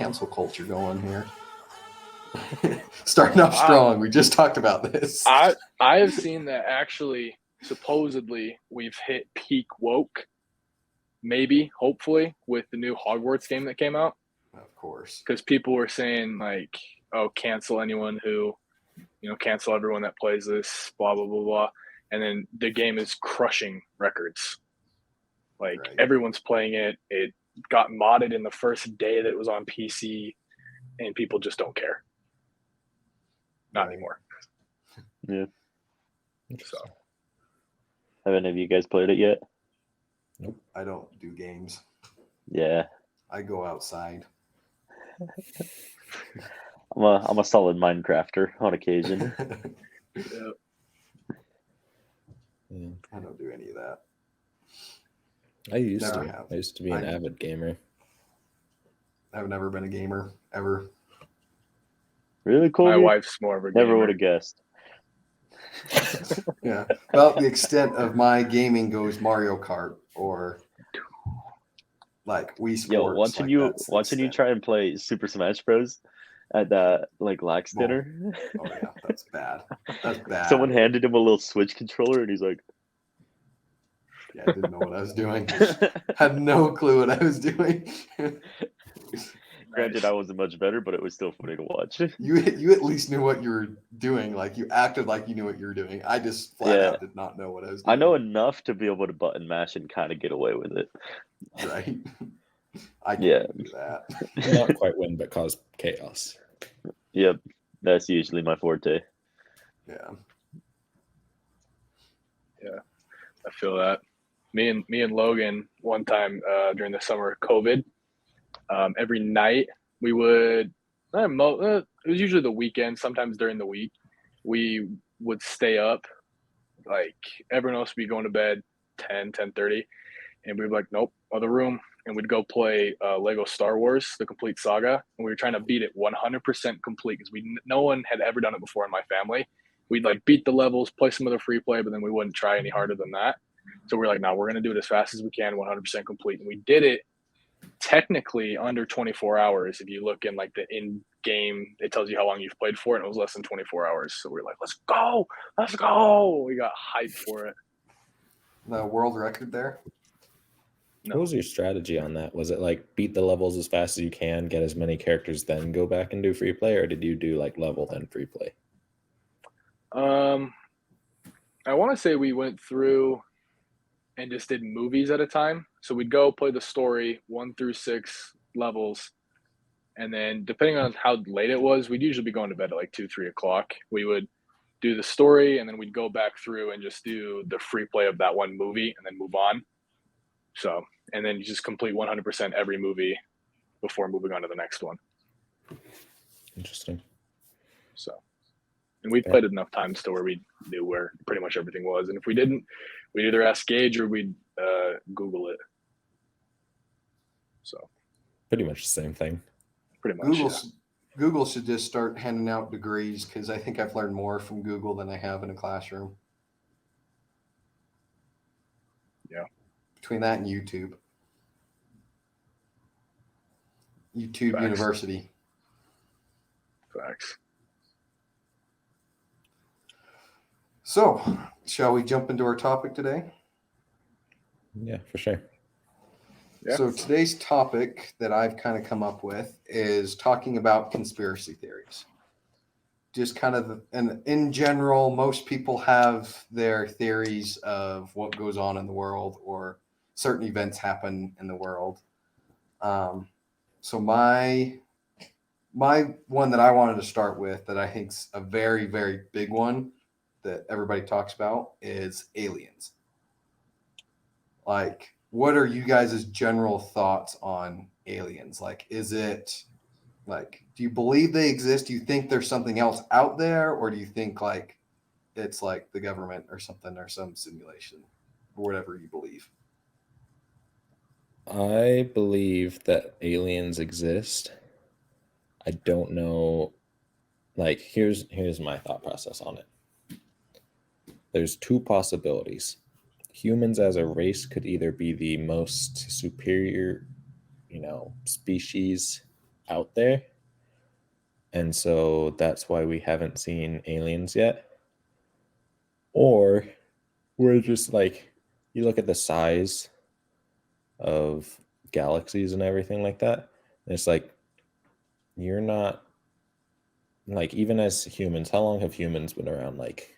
cancel culture going here. Starting off strong. We just talked about this. I have seen that actually, supposedly, we've hit peak woke. Maybe, hopefully, with the new Hogwarts game that came out. Of course. Because people were saying, like, oh, cancel anyone who, cancel everyone that plays this, blah, blah, blah, blah. And then the game is crushing records. Like, everyone's playing it. It got modded in the first day that it was on PC, and people just don't care. Not anymore. Yeah. So, have any of you guys played it yet? Nope. I don't do games. Yeah. I go outside. I'm a solid Minecrafter on occasion. Yeah. I don't do any of that. I used to be an avid gamer. I've never been a gamer ever. Really cool. My wife's more of a gamer. Never would have guessed. Yeah. About the extent of my gaming goes Mario Kart or like Wii Sports. Yo, watching you try and play Super Smash Bros. At that Lax dinner. Oh yeah, that's bad. That's bad. Someone handed him a little Switch controller and he's like, yeah, I didn't know what I was doing. Had no clue what I was doing. Granted, I wasn't much better, but it was still funny to watch. You at least knew what you were doing. Like, you acted like you knew what you were doing. I just flat out did not know what I was doing. I know enough to be able to button mash and kind of get away with it. Right. I can't do that. Not quite win, but cause chaos. Yep. That's usually my forte. Yeah. Yeah. I feel that. Me and Logan, one time during the summer of COVID, every night we would, it was usually the weekend, sometimes during the week, we would stay up. Like, everyone else would be going to bed 10:30, and we'd be like, nope, other room. And we'd go play Lego Star Wars, the complete saga. And we were trying to beat it 100% complete because no one had ever done it before in my family. We'd like beat the levels, play some of the free play, but then we wouldn't try any harder than that. So we're like, no, we're going to do it as fast as we can, 100% complete. And we did it technically under 24 hours. If you look in like the in-game, it tells you how long you've played for it, and it was less than 24 hours. So we're like, let's go. We got hyped for it. The world record there? No. What was your strategy on that? Was it like beat the levels as fast as you can, get as many characters, then go back and do free play, or did you do like level then free play? I want to say we went through and just did movies at a time. So we'd go play the story 1 through 6 levels, and then depending on how late it was, we'd usually be going to bed at like 2-3 o'clock. We would do the story, and then we'd go back through and just do the free play of that one movie and then move on. So, and then you just complete 100% every movie before moving on to the next one. Interesting. So, and we played it enough times to where we knew where pretty much everything was. And if we didn't, we'd either ask Gage or we'd Google it. So, pretty much the same thing. Pretty much. Google should just start handing out degrees, because I think I've learned more from Google than I have in a classroom. Yeah. Between that and YouTube. YouTube Facts. University. Facts. So, shall we jump into our topic today? Yeah, for sure. Yeah. So today's topic that I've kind of come up with is talking about conspiracy theories. Just kind of, and in general, most people have their theories of what goes on in the world or certain events happen in the world. So my one that I wanted to start with that I think is a very, very big one that everybody talks about is aliens. Like, what are you guys' general thoughts on aliens? Like, is it like, do you believe they exist? Do you think there's something else out there? Or do you think like it's like the government or something or some simulation or whatever you believe? I believe that aliens exist. I don't know. Like, here's my thought process on it. There's two possibilities. Humans as a race could either be the most superior, species out there. And so that's why we haven't seen aliens yet. Or we're just like, you look at the size of galaxies and everything like that, and it's like, you're not, like, even as humans, how long have humans been around? Like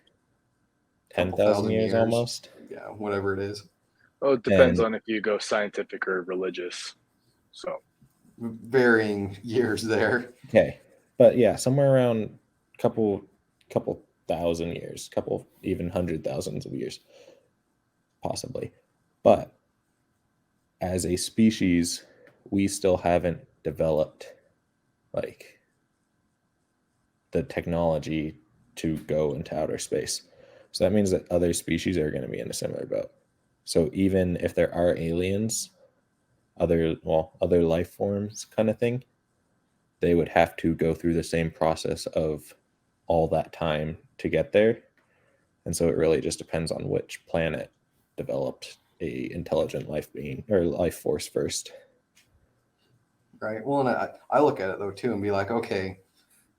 10,000 years almost? Yeah, whatever it is. Oh, it depends And- on if you go scientific or religious. So Varying years there. Okay. But yeah, somewhere around couple thousand years, couple even 100,000s of years, possibly. But as a species, we still haven't developed like the technology to go into outer space. So that means that other species are going to be in a similar boat. So even if there are aliens, other life forms kind of thing, they would have to go through the same process of all that time to get there. And so it really just depends on which planet developed a intelligent life being or life force first. Right. Well, and I look at it though too and be like, okay,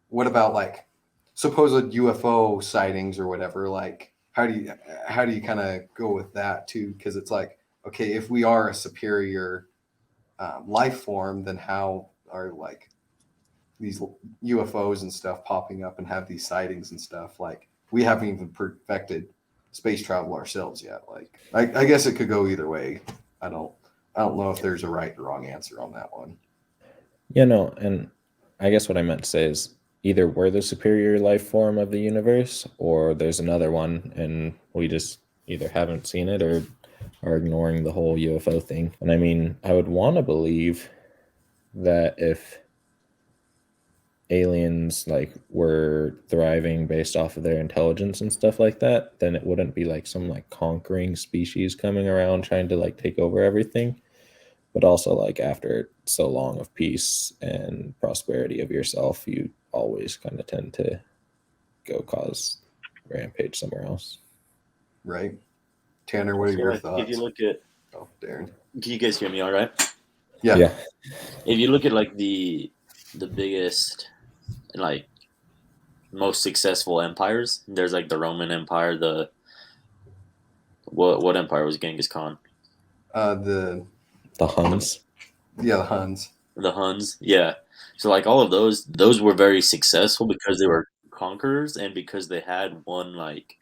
what about like supposed UFO sightings or whatever? Like, how do you kind of go with that too? Because it's like, okay, if we are a superior life form, then how are like these UFOs and stuff popping up and have these sightings and stuff? Like, we haven't even perfected space travel ourselves yet. Like, I guess it could go either way. I don't know if there's a right or wrong answer on that one. Yeah, no, and I guess what I meant to say is either we're the superior life form of the universe or there's another one and we just either haven't seen it or are ignoring the whole UFO thing. And I mean, I would want to believe that if aliens like were thriving based off of their intelligence and stuff like that, then it wouldn't be like some like conquering species coming around trying to like take over everything. But also, like, after so long of peace and prosperity of yourself, you always kind of tend to go cause rampage somewhere else. Right. Tanner, what are your thoughts? If you look at, Oh, Darren. can you guys hear me all right? Yeah. If you look at like the biggest, like most successful empires, there's like the Roman Empire, what empire was Genghis Khan? The Huns. The Huns. The Huns, yeah. So like all of those were very successful because they were conquerors and because they had one like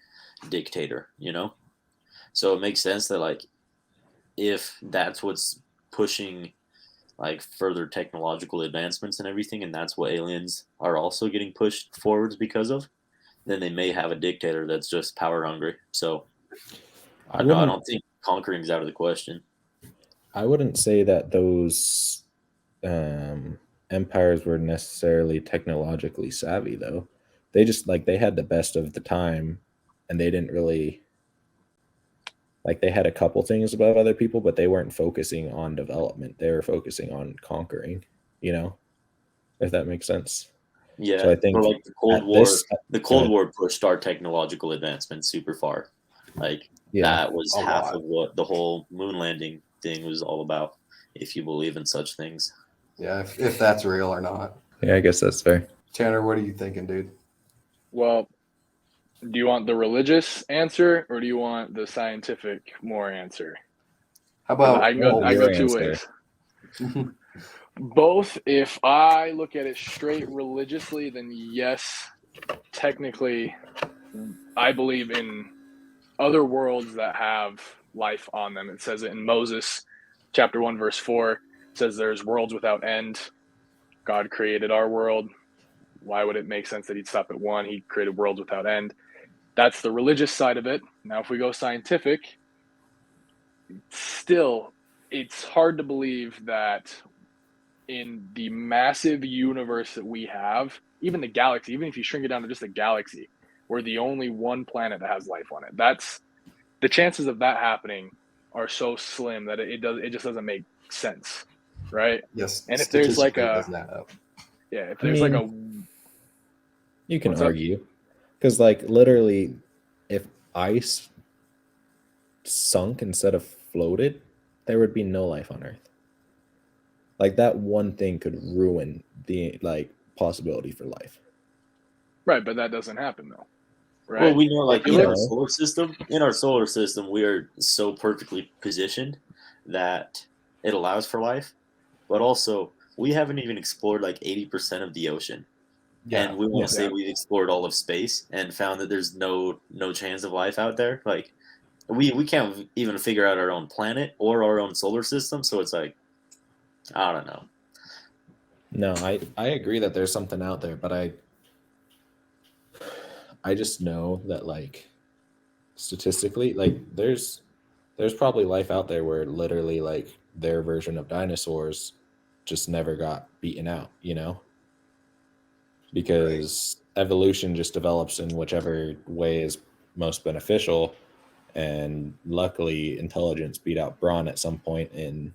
dictator, you know. So it makes sense that like if that's what's pushing like further technological advancements and everything, and that's what aliens are also getting pushed forwards because of, then they may have a dictator that's just power hungry. So I don't think conquering is out of the question. I wouldn't say that those empires were necessarily technologically savvy, though. They just like they had the best of the time, and they didn't really like they had a couple things above other people, but they weren't focusing on development. They were focusing on conquering. You know, if that makes sense. Yeah, So I think but like the Cold War pushed our technological advancement super far. Like that was half of what the whole moon landing thing was all about, if you believe in such things. Yeah, if that's real or not. Yeah, I guess that's fair. Tanner, what are you thinking, dude? Well, do you want the religious answer or do you want the scientific more answer? How about I go two ways. Both. If I look at it straight religiously, then yes, technically, I believe in other worlds that have life on them. It says it in Moses, chapter 1, verse 4. It says there's worlds without end. God created our world. Why would it make sense that he'd stop at one? He created worlds without end. That's the religious side of it. Now, if we go scientific, still, it's hard to believe that in the massive universe that we have, even the galaxy, even if you shrink it down to just a galaxy, we're the only one planet that has life on it. That's the chances of that happening are so slim that it just doesn't make sense, right? Yes. And if there's like a you can argue because like literally if ice sunk instead of floated, there would be no life on Earth. Like that one thing could ruin the like possibility for life. Right, but that doesn't happen though. Right. Well, we know, like, If you in look- our solar system, we are so perfectly positioned that it allows for life. But also, we haven't even explored like 80% of the ocean, and we want to say we've explored all of space and found that there's no chance of life out there. Like, we can't even figure out our own planet or our own solar system. So it's like, I don't know. No, I agree that there's something out there, but I just know that like statistically, like there's probably life out there where literally like their version of dinosaurs just never got beaten out, you know? Because evolution just develops in whichever way is most beneficial, and luckily intelligence beat out brawn at some point in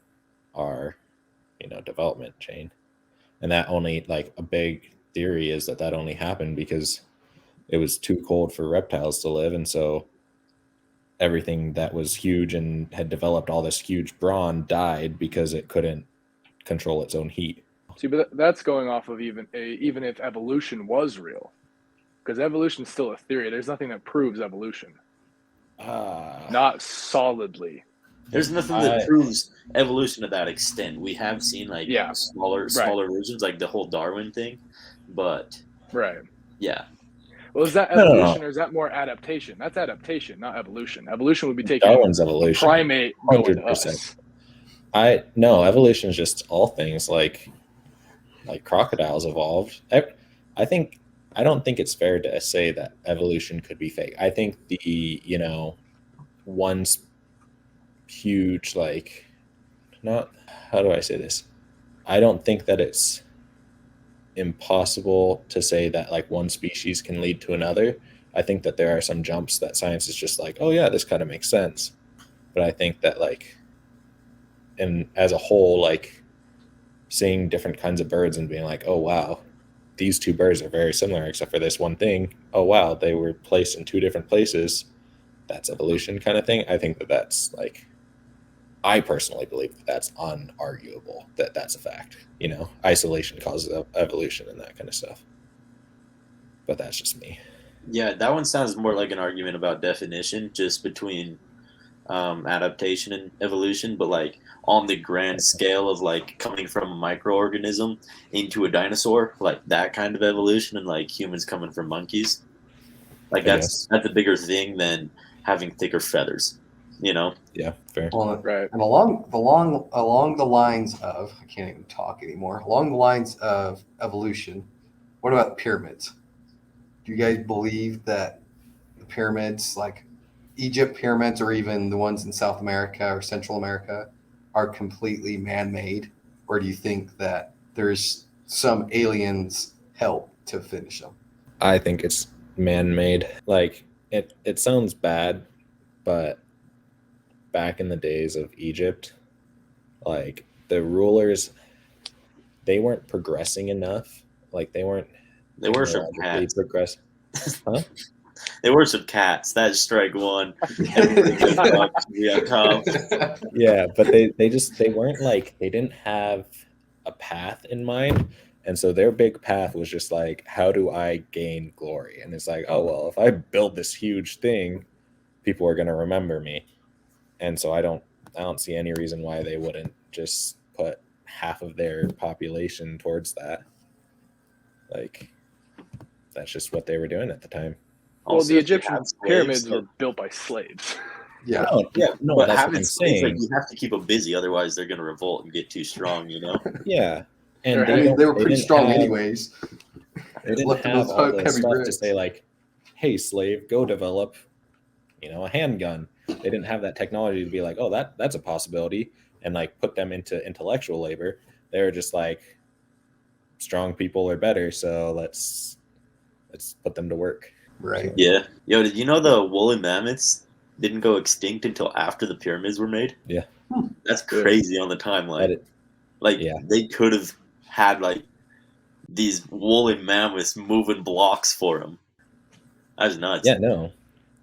our, development chain. And that only, like, a big theory is that only happened because it was too cold for reptiles to live, and so everything that was huge and had developed all this huge brawn died because it couldn't control its own heat. See, but that's going off of even if evolution was real, because evolution's still a theory. There's nothing that proves evolution, not solidly. There's nothing that proves evolution to that extent. We have seen like smaller versions, like the whole Darwin thing, but yeah. Well, is that evolution or is that more adaptation? That's adaptation, not evolution. Evolution would be taking Darwin's evolution. Primate mode 100%. us. No, evolution is just all things like crocodiles evolved. I don't think it's fair to say that evolution could be fake. I think the one huge not, how do I say this? I don't think that it's impossible to say that like one species can lead to another. I think that there are some jumps that science is just like, oh yeah, this kind of makes sense. But I think that and as a whole, like seeing different kinds of birds and being like, oh wow, these two birds are very similar except for this one thing. Oh wow, they were placed in two different places. That's evolution kind of thing. I think that that's I personally believe that that's unarguable, that that's a fact. Isolation causes evolution and that kind of stuff. But that's just me. Yeah, that one sounds more like an argument about definition, just between adaptation and evolution. But like on the grand scale of like coming from a microorganism into a dinosaur, like that kind of evolution, and like humans coming from monkeys, like that's a bigger thing than having thicker feathers. Yeah, fair. Well, Right. And along the lines of, I can't even talk anymore. Along the lines of evolution, what about pyramids? Do you guys believe that the pyramids, like Egypt pyramids, or even the ones in South America or Central America, are completely man-made, or do you think that there's some aliens' help to finish them? I think it's man-made. Like it sounds bad, but back in the days of Egypt, like the rulers, they weren't progressing enough. Like they weren't. They worship cats. Huh? They worship cats. That's strike one. Yeah, but they weren't like, they didn't have a path in mind. And so their big path was just like, how do I gain glory? And it's like, oh, well, if I build this huge thing, people are going to remember me. And so I don't see any reason why they wouldn't just put half of their population towards that. Like, that's just what they were doing at the time. Well, Also, the Egyptian pyramids were were built by slaves. Yeah. No, but that's having what I'm slaves, saying. like, you have to keep them busy, otherwise they're going to revolt and get too strong. Yeah, and I mean, they were pretty strong anyways. They didn't Left them have with all the heavy stuff to bricks. say like, "Hey, slave, go develop, a handgun." They didn't have that technology to be like, "Oh, that's a possibility," and like put them into intellectual labor. They were just like, strong people are better, so let's put them to work. Right. Yeah. Yo, did you know the woolly mammoths didn't go extinct until after the pyramids were made? Yeah. That's crazy on the timeline. They could have had like these woolly mammoths moving blocks for them. That's nuts. Yeah, no.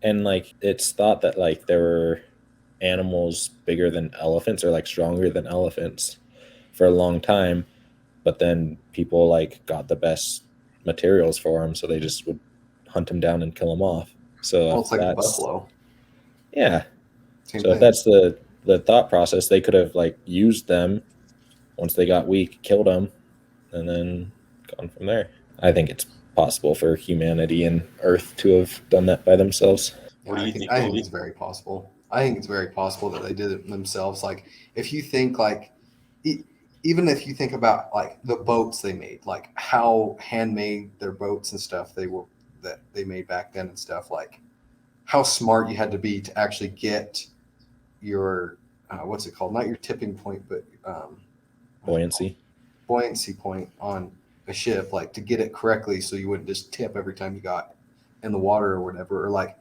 And like it's thought that like there were animals bigger than elephants or like stronger than elephants for a long time, but then people like got the best materials for them, so they just would hunt them down and kill them off. So Well, if it's like the that's buffalo. yeah. Same So if thing. that's the thought process, they could have like used them once they got weak, killed them, and then gone from there. I think it's possible for humanity and Earth to have done that by themselves. What do I you think think, I think Colby? it's very possible. I think it's very possible that they did it themselves. Like if you think like even if you think about like the boats they made, like how handmade their boats and stuff that they made back then and stuff, like how smart you had to be to actually get your what's it called? Not your tipping point, but Buoyancy. buoyancy point on a ship, like to get it correctly so you wouldn't just tip every time you got in the water or whatever, or like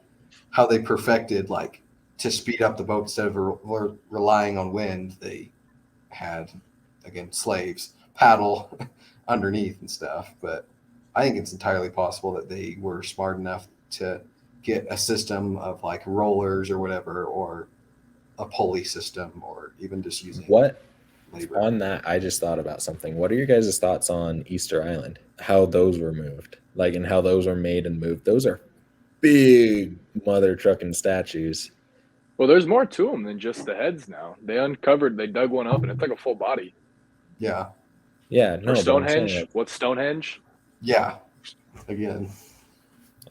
how they perfected like to speed up the boat instead of relying on wind. They had again slaves paddle underneath and stuff, but I think it's entirely possible that they were smart enough to get a system of like rollers or whatever, or a pulley system, or even just using What labor. on that? I just thought about something. What are your guys' thoughts on Easter Island? How those were moved, like, and how those were made and moved? Those are big mother trucking statues. Well, there's more to them than just the heads now. They dug one up, and it's like a full body. Yeah, Yeah, Or no, but I'm Stonehenge. saying, like, What's Stonehenge? yeah. Again,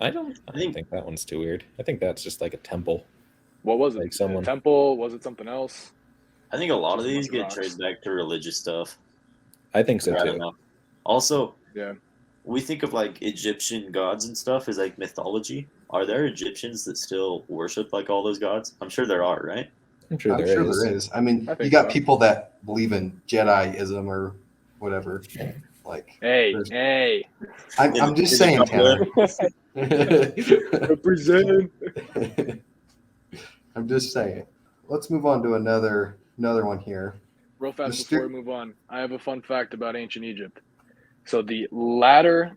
I don't think that one's too weird. I think that's just like a temple. What was it? Like someone- A temple? Was it something else? I think a lot of Just a these bunch of get rocks. traced back to religious stuff. I think so I don't too. know. Also, Yeah. we think of like Egyptian gods and stuff as like mythology. Are there Egyptians that still worship like all those gods? I'm sure there are, right? I'm sure I'm there sure is. there is. I mean, I you think got so. people that believe in Jediism or whatever. Like, Hey, There's- hey. I'm just Is it saying, Tanner. Represent. I'm just saying. Let's move on to another one here. Real fast Mr. before we move on, I have a fun fact about ancient Egypt. So the latter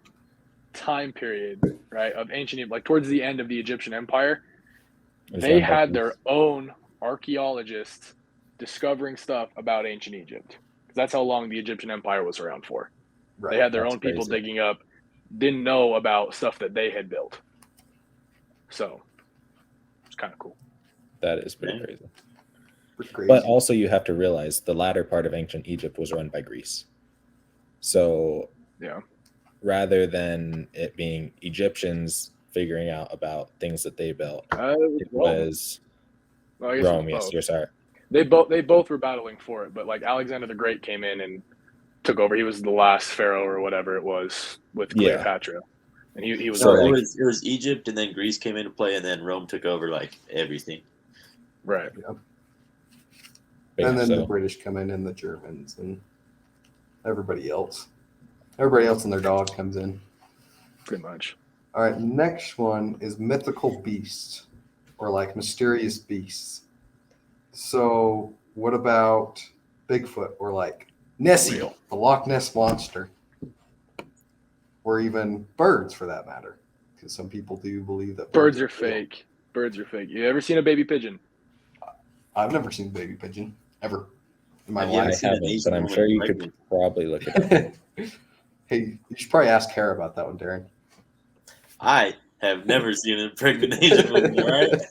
time period, right, of ancient Egypt, like towards the end of the Egyptian Empire, Is they that had like- their own archaeologists discovering stuff about ancient Egypt. Because that's how long the Egyptian Empire was around for. Right. They had their That's own people crazy. digging up, didn't know about stuff that they had built. So it's kind of cool. That is pretty Yeah. crazy. Pretty crazy. But also, you have to realize the latter part of ancient Egypt was run by Greece. So Yeah. rather than it being Egyptians figuring out about things that they built, it was Well, I guess it was Rome. Yes, both. you're sorry. They both were battling for it, but like Alexander the Great came in and took over. He was the last pharaoh or whatever it was with Yeah. Cleopatra, and he was So, So like- it was Egypt, and then Greece came into play, and then Rome took over like everything. right. But and yeah, then so the British come in and the Germans and everybody else. Everybody else and their dog comes in. Pretty much. All right, next one is mythical beasts or like mysterious beasts. So, what about Bigfoot or like Nessie, Real. the Loch Ness monster, or even birds for that matter? Because some people do believe that Birds are real. fake. Birds are fake. You ever seen a baby pigeon? I've never seen a baby pigeon ever in my Have you ever I life. seen an haven't, Asian but I'm woman sure you pregnant? could probably look it up. Hey, you should probably ask Kara about that one, Darren. I have never seen a pregnant Asian woman, all right?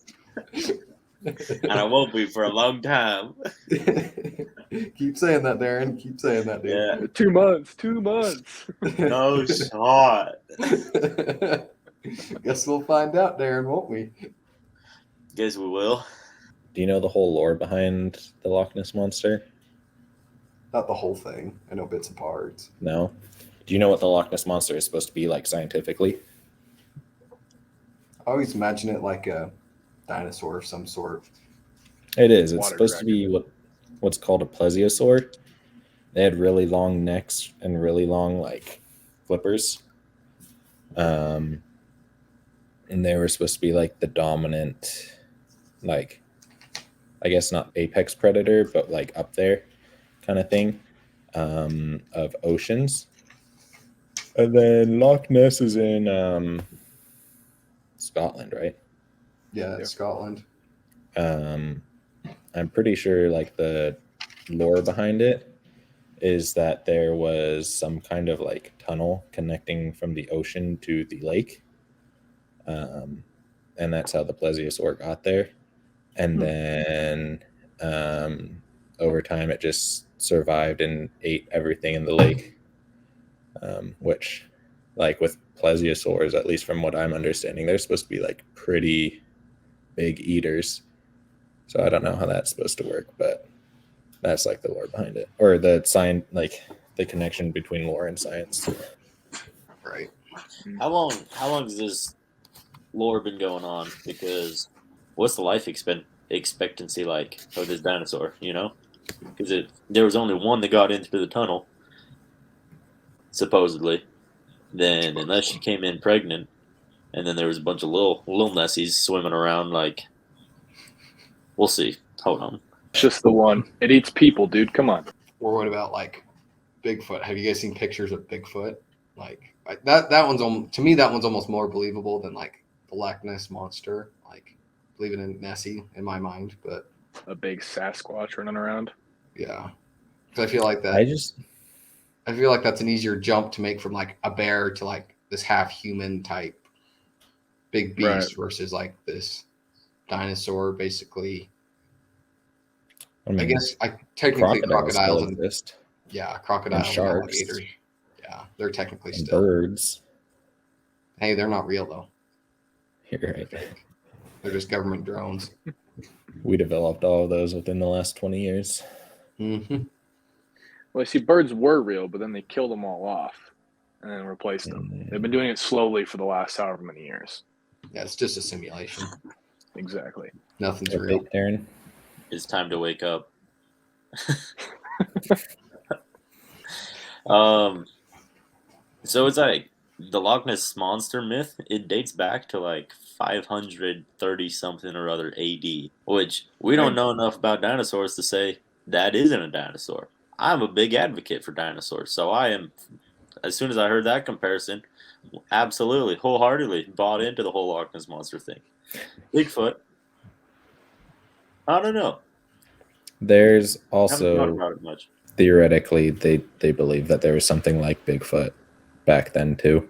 And I won't be for a long time. Keep saying that, Darren. Keep saying that, dude. Yeah, 2 months. 2 months. no shot. Guess we'll find out, Darren, won't we? Guess we will. Do you know the whole lore behind the Loch Ness monster? Not the whole thing. I know bits and parts. No. Do you know what the Loch Ness monster is supposed to be like scientifically? I always imagine it like a dinosaur of some sort. It is. It's Water supposed to be what's called a plesiosaur. They had really long necks and really long like flippers. And they were supposed to be like the dominant, like, I guess not apex predator, but like up there kind of thing, of oceans. And then Loch Ness is in Scotland, right? Yeah, it's Scotland. I'm pretty sure like the lore behind it is that there was some kind of like tunnel connecting from the ocean to the lake. And that's how the plesiosaur got there. And then over time, it just survived and ate everything in the lake, which, like with plesiosaurs, at least from what I'm understanding, they're supposed to be like pretty big eaters. So I don't know how that's supposed to work, but that's like the lore behind it, or the science, like the connection between lore and science. Right. How long has this lore been going on? Because what's the life expectancy like of this dinosaur? You know, because there was only one that got into the tunnel, supposedly. Then unless she came in pregnant, and then there was a bunch of little Nessies swimming around. Like, we'll see. Hold on. It's just the one. It eats people, dude. Come on. Or what about like Bigfoot? Have you guys seen pictures of Bigfoot? Like that one's to me, that one's almost more believable than like the Loch Ness monster. Like believing in Nessie in my mind, but A big Sasquatch running around. yeah, because I feel like that. I feel like that's an easier jump to make from like a bear to like this half human type big beast Right. versus like this dinosaur, basically. I mean, I guess technically crocodiles still and exist, crocodiles and and sharks. alligators. Yeah, they're technically and still. birds. Hey, they're not real though. You're right. They're just government drones. We developed all of those within the last 20 years. Mm-hmm. Well, I see birds were real, but then they killed them all off and then replaced them. They've been doing it slowly for the last however many years. Yeah, it's just a simulation. Exactly. Nothing's real. Okay, Darren. It's time to wake up. So it's like the Loch Ness monster myth. It dates back to like 530 something or other AD, which we don't know enough about dinosaurs to say that isn't a dinosaur. I'm a big advocate for dinosaurs, so I am. As soon as I heard that comparison, absolutely, wholeheartedly bought into the whole Loch Ness monster thing. Bigfoot. I don't know. There's I haven't thought also about it much. theoretically they believe that there was something like Bigfoot back then too.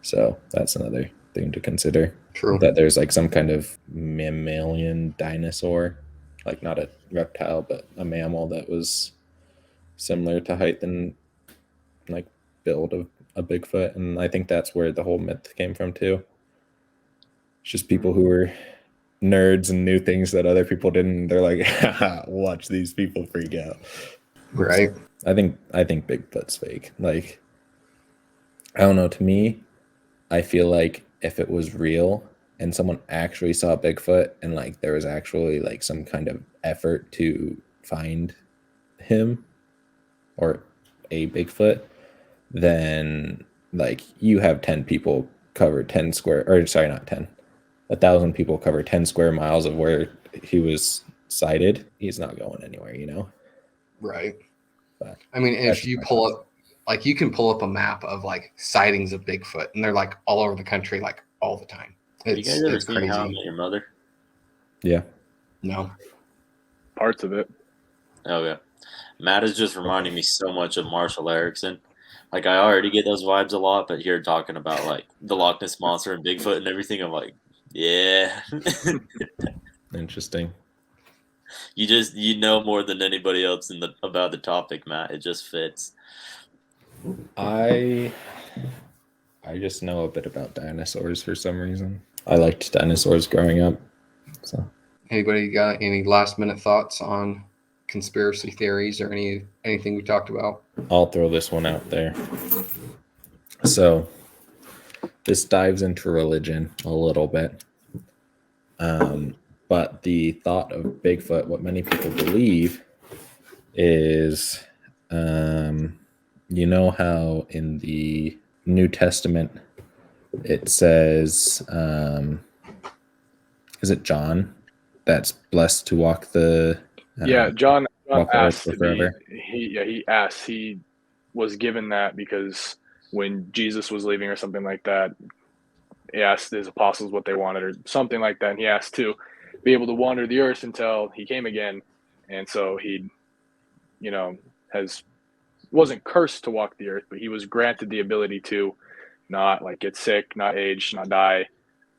So that's another thing to consider. True. That there's like some kind of mammalian dinosaur, like not a reptile but a mammal that was similar to height and like build of a Bigfoot, and I think that's where the whole myth came from too. It's just people who were nerds and knew things that other people didn't. They're like, watch these people freak out. Right. I think Bigfoot's fake. Like, I don't know. To me, I feel like if it was real and someone actually saw Bigfoot and like there was actually like some kind of effort to find him or a Bigfoot, then like you have 10 people cover 10 square, or sorry, not 10, 1,000 people cover 10 square miles of where he was sighted. He's not going anywhere, you know? Right. But I mean, that's if you my pull thoughts. up, like you can pull up a map of like sightings of Bigfoot, and they're like all over the country, like all the time. Have you guys ever It's seen How I crazy. Met Your Mother? Yeah. No. Parts of it. Oh yeah. Matt is just reminding me so much of Marshall Erickson. Like I already get those vibes a lot, but here talking about like the Loch Ness monster and Bigfoot and everything, I'm like, yeah. Interesting. You know more than anybody else about the topic, Matt. It just fits. I just know a bit about dinosaurs for some reason. I liked dinosaurs growing up. So Anybody got any last minute thoughts on conspiracy theories or anything we talked about? I'll throw this one out there. So this dives into religion a little bit. But the thought of Bigfoot, what many people believe is, you know how in the New Testament it says, is it John that's blessed to walk the Yeah, John walk the earth asked for to be. forever? He asked. He was given that because when Jesus was leaving or something like that, he asked his apostles what they wanted or something like that, and he asked to be able to wander the earth until he came again, and so he'd, wasn't cursed to walk the earth, but he was granted the ability to not like get sick, not age, not die,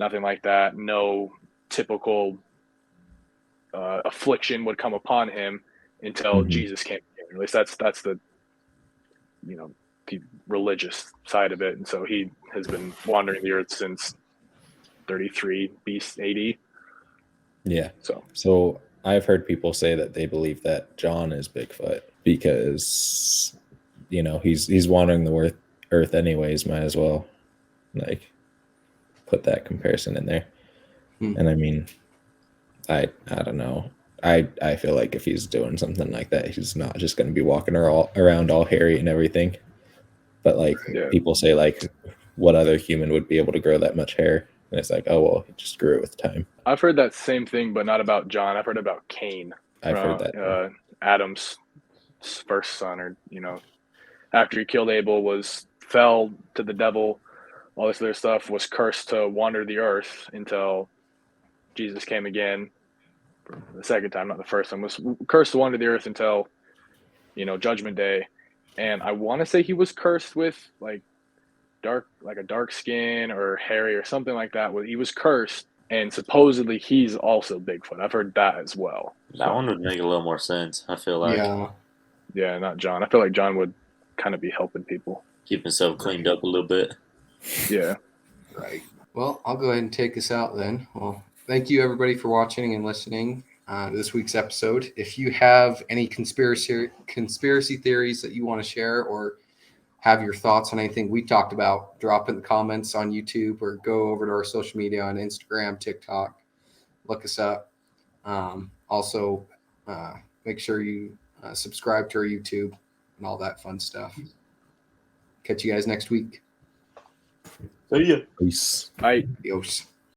nothing like that. No typical affliction would come upon him until Mhm. Jesus came. At least that's the the religious side of it. And so he has been wandering the earth since 33 BC AD. Yeah. So So I've heard people say that they believe that John is Bigfoot because he's wandering the earth anyways. Might as well like put that comparison in there. And I mean, I don't know. I feel like if he's doing something like that, he's not just going to be walking around all hairy and everything. But like yeah, people say, like, what other human would be able to grow that much hair? And it's like, oh well, he just grew it with time. I've heard that same thing, but not about John. I've heard about Cain. I've heard that. Too. Adam's first son, or after he killed Abel, fell to the devil, all this other stuff, was cursed to wander the earth until Jesus came again for the second time, not the first time. Was cursed to wander the earth until Judgment Day, and I want to say he was cursed with like a dark skin or hairy or something like that. He was cursed, and supposedly he's also Bigfoot. I've heard that as well. That one would make a little more sense. I feel like Yeah, not John. I feel like John would kind of be helping people. keep himself cleaned up a little bit. Yeah. Right. Well, I'll go ahead and take us out then. Well, thank you everybody for watching and listening to this week's episode. If you have any conspiracy theories that you want to share or have your thoughts on anything we talked about, drop in the comments on YouTube or go over to our social media on Instagram, TikTok. Look us up. Also, make sure you subscribe to our YouTube and all that fun stuff. Catch you guys next week. See ya. Peace. I Adios.